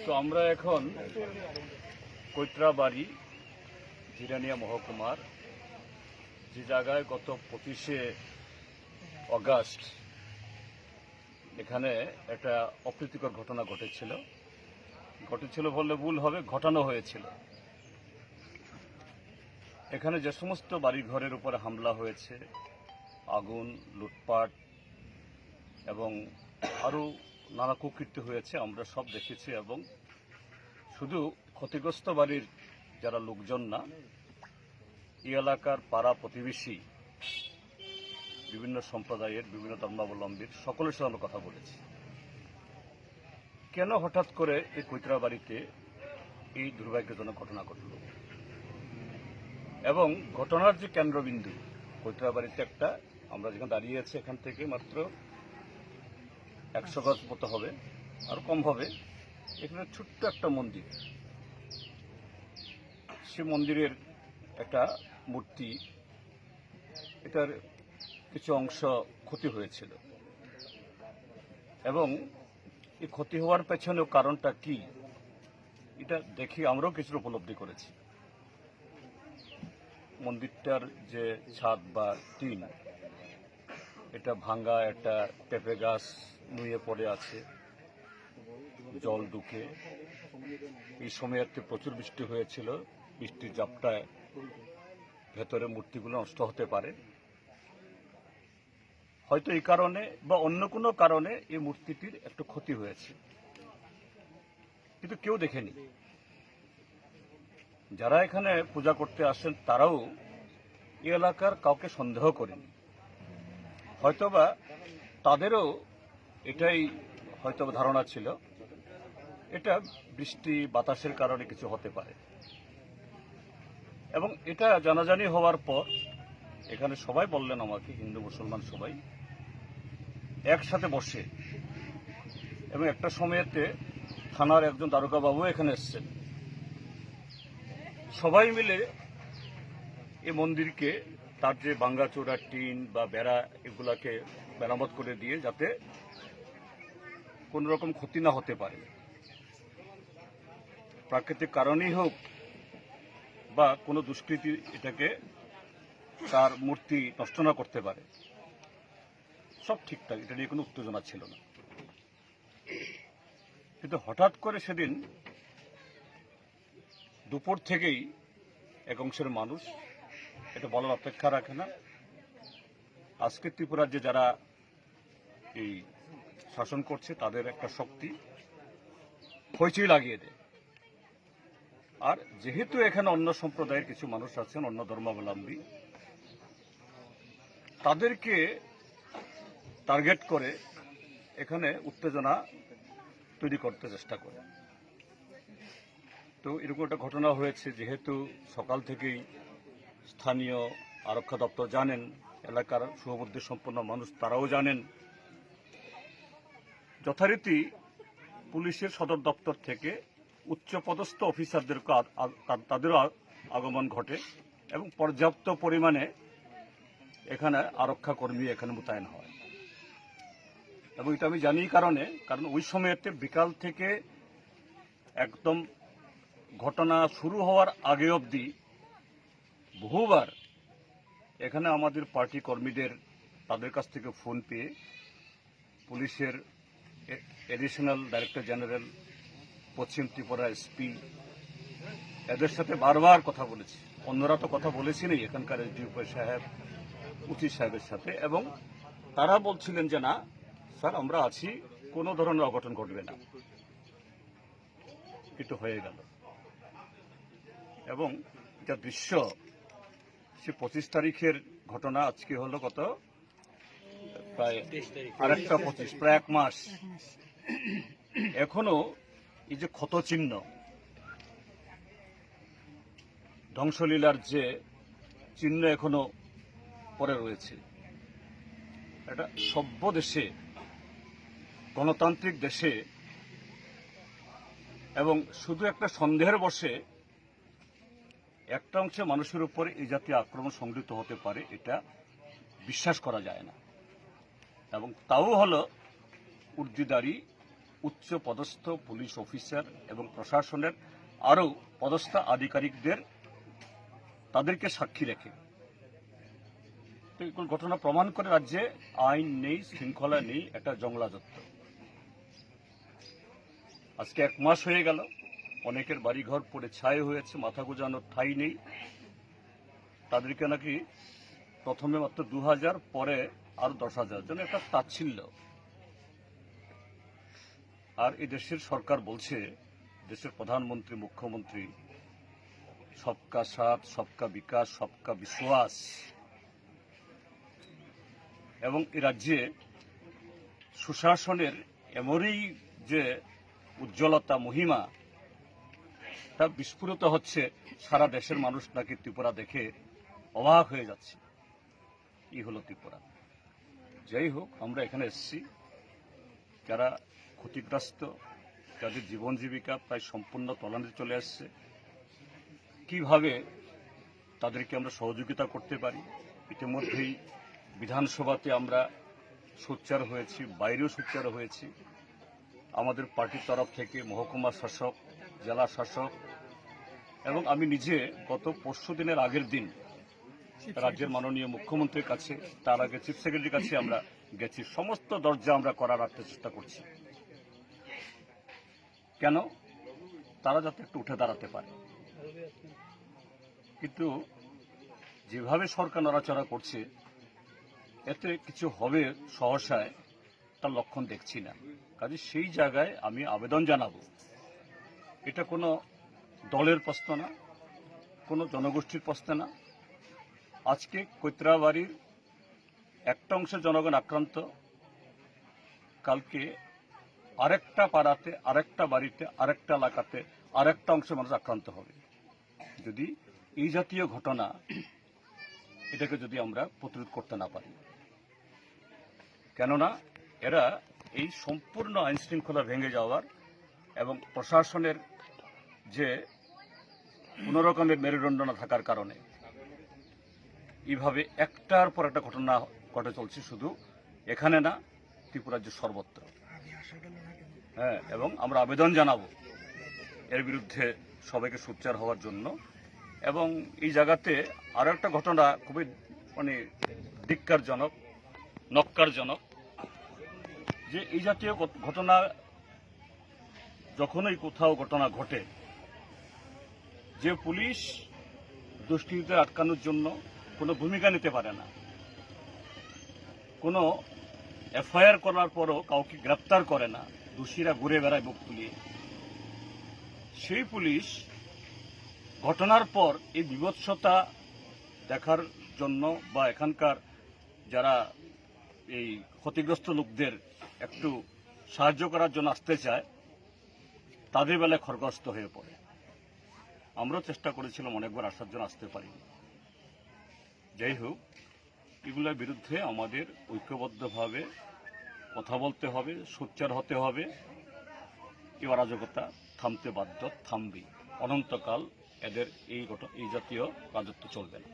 তো আমরা এখন কৈত্রাবাড়ি জিরানিয়া মহকুমার যে জায়গায় গত 25শে অগাস্ট এখানে একটা অপ্রীতিকর ঘটনা ঘটেছিল বললে ভুল হবে, ঘটানো হয়েছিল। এখানে যে সমস্ত বাড়িঘরের উপরে হামলা হয়েছে, আগুন, লুটপাট এবং আরও নানা কুকীর্তি হয়েছে, আমরা সব দেখেছি। এবং শুধু ক্ষতিগ্রস্ত বাড়ির যারা লোকজন না, এই এলাকার পাড়া প্রতিবেশী, বিভিন্ন সম্প্রদায়ের, বিভিন্ন ধর্মাবলম্বীর সকলের সাথে আমরা কথা বলেছি। কেন হঠাৎ করে এই কৈত্রাবাড়িতে এই দুর্ভাগ্যজনক ঘটনা ঘটল এবং ঘটনার যে কেন্দ্রবিন্দু কৈত্রাবাড়িতে একটা, আমরা যেখানে দাঁড়িয়ে আছি এখান থেকে মাত্র 100 গজ মতো হবে, আর কম হবে। এখানে ছোট্ট একটা মন্দির, সে মন্দিরের একটা মূর্তি, এটার কিছু অংশ ক্ষতি হয়েছিল এবং এই ক্ষতি হওয়ার পেছনেও কারণটা কি, এটা দেখি আমরাও কিছুটা উপলব্ধি করেছি। মন্দিরটার যে ছাদ বা টিন, এটা ভাঙ্গা, একটা পেঁপে গাছ নুয়ে পড়ে আছে, জল ঢুকে। এই সময়তে প্রচুর বৃষ্টি হয়েছিল, বৃষ্টির ঝাপটায় ভেতরে মূর্তিগুলো নষ্ট হতে পারে। হয়তো এই কারণে বা অন্য কোনো কারণে এই মূর্তিটির একটু ক্ষতি হয়েছে, কিন্তু কেউ দেখেনি। যারা এখানে পূজা করতে আসেন তারাও এই এলাকার কাউকে সন্দেহ করেনি। হয়তোবা তাদেরও এটাই হয়তো ধারণা ছিল, এটা বৃষ্টি বাতাসের কারণে কিছু হতে পারে। এবং এটা জানাজানি হওয়ার পর এখানে সবাই বললেন আমাকে, হিন্দু মুসলমান সবাই একসাথে বসে, এবং একটা সময়েতে থানার একজন দারোগা বাবু এখানে এসছেন, সবাই মিলে এই মন্দিরকে তার যে ভাঙ্গাচোরা টিন বা বেড়া এগুলাকে মেরামত করে দিয়ে যাতে কোন রকম ক্ষতি না হতে পারে, প্রাকৃতিক কারণেই হোক বা কোনো দুষ্কৃতী এটাকে তার মূর্তি নষ্ট না করতে পারে, সব ঠিকঠাক, এটা নিয়ে কোনো উত্তেজনা ছিল না। কিন্তু হঠাৎ করে সেদিন দুপুর থেকেই এক অংশের মানুষ, এটা বলার অপেক্ষা রাখে না, আজকে ত্রিপুরার যে যারা এই শাসন করছে তাদের একটা শক্তি হইচই লাগিয়ে দেয়। আর যেহেতু এখানে অন্য সম্প্রদায়ের কিছু মানুষ আছেন, অন্য ধর্মাবলম্বী, তাদেরকে টার্গেট করে এখানে উত্তেজনা তৈরি করতে চেষ্টা করে। তো এরকম একটা ঘটনা হয়েছে, যেহেতু সকাল থেকেই স্থানীয় আরক্ষা দপ্তর জানেন, এলাকার শুভবুদ্ধি সম্পন্ন মানুষ তারাও জানেন, যথারীতি পুলিশের সদর দপ্তর থেকে উচ্চপদস্থ অফিসারদেরকে তাদেরও আগমন ঘটে এবং পর্যাপ্ত পরিমাণে এখানে আরক্ষা কর্মী এখানে মোতায়েন হয়। এবং এটা আমি জানি কারণ ওই সময়তে বিকাল থেকে একদম ঘটনা শুরু হওয়ার আগে অবধি বহুবার এখানে আমাদের পার্টি কর্মীদের তাদের কাছ থেকে ফোন পেয়ে পুলিশের এডিশনাল ডাইরেক্টর জেনারেল, পশ্চিম ত্রিপুরা এসপি, এদের সাথে বারবার কথা বলেছি। অন্যরা তো কথা বলেছিনি, এখানকার এসডিও সাহেব, উচিত সাহেবের সাথে, এবং তারা বলছিলেন যে না স্যার আমরা আছি, কোনো ধরনের অঘটন ঘটবে না। কিন্তু হয়ে গেল। এবং এটা দৃশ্য, সে 25 তারিখের ঘটনা, আজকে হলো কত, প্রায় আরেকটা 25, প্রায় 1 মাস। এখনো এই যে ক্ষত চিহ্ন, ধ্বংসলীলার যে চিহ্ন এখনো পরে রয়েছে। এটা সভ্য দেশে, গণতান্ত্রিক দেশে, এবং শুধু একটা সন্দেহের বশে একটা অংশে মানুষের উপর এই জাতীয় আক্রমণ সংঘটিত হতে পারে, এটা বিশ্বাস করা যায় না। এবং তাও হলো উর্দিদারি উচ্চ পদস্থ পুলিশ অফিসার এবং প্রশাসনের আরও পদস্থ আধিকারিকদের তাদেরকে সাক্ষী রেখে। তো এই ঘটনা প্রমাণ করে রাজ্যে আইন নেই, শৃঙ্খলা নেই, একটা জংলাযত্ব। আজকে 1 মাস হয়ে গেল, অনেকের বাড়িঘর পড়ে ছাই হয়েছে, মাথা গোজানোর ঠাঁই নেই। তাদেরকে নাকি প্রথমে মাত্র 2000, পরে আরো 10,000, যেন একটা তাচ্ছিল্য। আর এই দেশের সরকার বলছে, দেশের প্রধানমন্ত্রী, মুখ্যমন্ত্রী, সবকা সাথ, সবকা বিকাশ, সবকা বিশ্বাস, এবং এই রাজ্যে সুশাসনের এমনই যে উজ্জ্বলতা, মহিমা, তা বিস্ফোরিত হচ্ছে। সারা দেশের মানুষ নাকি ত্রিপুরা দেখে অবাক হয়ে যাচ্ছে। কি হলো ত্রিপুরা? যাই হোক, আমরা এখানে এসেছি যারা ক্ষতিগ্রস্ত, যাদের জীবন জীবিকা প্রায় সম্পূর্ণ তলানিতে চলে আসছে, কিভাবে তাদেরকে আমরা সহযোগিতা করতে পারি। ইতিমধ্যেই বিধানসভাতে আমরা সোচ্চার হয়েছি, বাইরেও সোচ্চার হয়েছি। আমাদের পার্টির তরফ থেকে মহকুমা শাসক, জেলা শাসক এবং আমি নিজে গত পরশুদিনের আগের দিন রাজ্যের মাননীয় মুখ্যমন্ত্রীর কাছে, তার আগে চিফ সেক্রেটারির কাছে আমরা গেছি। সমস্ত দরজা আমরা করার চেষ্টা করছি, কেন তারা যাতে একটু উঠে দাঁড়াতে পারে। কিন্তু যেভাবে সরকার নড়াচড়া করছে, এতে কিছু হবে সহসায় তার লক্ষণ দেখছি না। কাজে সেই জায়গায় আমি আবেদন জানাবো, এটা কোনো দলের প্রশ্ন না, কোনো জনগোষ্ঠীর প্রশ্ন না। আজকে কৈত্রাবাড়ির একটা অংশের জনগণ আক্রান্ত, কালকে আরেকটা পাড়াতে, আরেকটা বাড়িতে, আরেকটা এলাকাতে আরেকটা অংশের মানুষ আক্রান্ত হবে। যদি এই জাতীয় ঘটনা, এটাকে যদি আমরা প্রতিরোধ করতে না পারি, কেননা এরা এই সম্পূর্ণ আইন শৃঙ্খলা ভেঙে যাওয়ার এবং প্রশাসনের যে কোনো রকমের মেরুদণ্ড না থাকার কারণে এইভাবে একটার পর একটা ঘটনা ঘটে চলছে, শুধু এখানে না, ত্রিপুরার যে সর্বত্র। হ্যাঁ, এবং আমরা আবেদন জানাবো এর বিরুদ্ধে সবাইকে সোচ্চার হওয়ার জন্য। এবং এই জায়গাতে আরো একটা ঘটনা খুবই ধিক্কারজনক, নক্কারজনক, যে এই জাতীয় ঘটনা যখনই কোথাও ঘটনা ঘটে, যে পুলিশ দুষ্কৃতীদের আটকানোর জন্য কোনো ভূমিকা নিতে পারে না, কোনো এফআইআর করার পরও কাউকে গ্রেপ্তার করে না, দোষীরা ঘুরে বেড়ায় বুক ফুলিয়ে, সেই পুলিশ ঘটনার পর এই বিভৎসতা দেখার জন্য বা এখানকার যারা এই ক্ষতিগ্রস্ত লোকদের একটু সাহায্য করার জন্য আসতে চায়, তাদের বেলায় খড়গস্ত হয়ে পড়ে। আমরাও চেষ্টা করেছিলাম অনেকবার আসার জন্য, আসতে পারিনি। যাই হোক, এগুলোর বিরুদ্ধে আমাদের ঐক্যবদ্ধভাবে কথা বলতে হবে, সোচ্চার হতে হবে। এই অরাজকতা থামতে বাধ্য, থামবে। অনন্তকাল এদের এই জাতীয় রাজত্ব চলবে না।